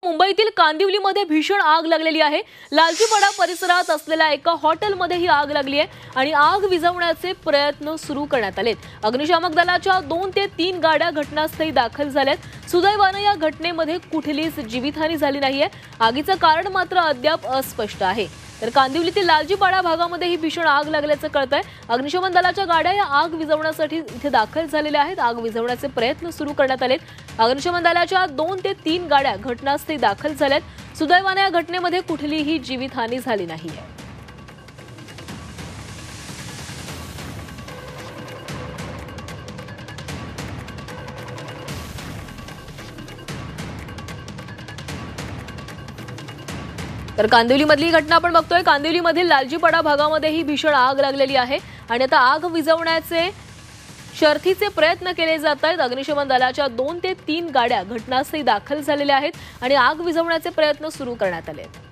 मुंबईतील कांदिवलीमध्ये भीषण आग लागलेली आहे। लालजीपाडा परिसरात असलेल्या एका हॉटेलमध्ये ही आग लागली आहे आणि आग विझवण्याचे प्रयत्न सुरू करण्यात आलेत। अग्निशामक दलाच्या 2 ते 3 गाड्या घटनास्थळी दाखल झाल्यात। सुदैवाने या घटनेमध्ये कुठलीच जीवितहानी झाली नाहीये। आगीचं कारण मात्र अद्याप अस्पष्ट आहे। तर कांदिवलीतील लालजीपाडा भागामध्ये ही भीषण आग लागल्याचं कळतंय। अग्निशमन दलाच्या गाड्या या आग विझवण्यासाठी इथे दाखल झालेल्या आहेत। आग विझवण्याचे प्रयत्न सुरू करण्यात आलेत। अग्निशमन दलाच्या 2 ते 3 गाड्या घटनास्थळी दाखल झाल्यात। सुदैवाने या घटनेमध्ये कुठलीही जीवितहानी झाली नाहीये। तर कांदिवलीमधली घटना आपण बघतोय। कांदिवलीमधील लालजीपाडा भागामध्ये ही भीषण आग लागलेली आहे आणि आता आग विझवण्याचे शर्थीचे प्रयत्न केले जात आहेत। अग्निशमन दलाच्या 2 ते 3 गाड्या घटनास्थळी दाखल झालेल्या आहेत आणि आग विझवण्याचे प्रयत्न सुरू करण्यात आले आहेत।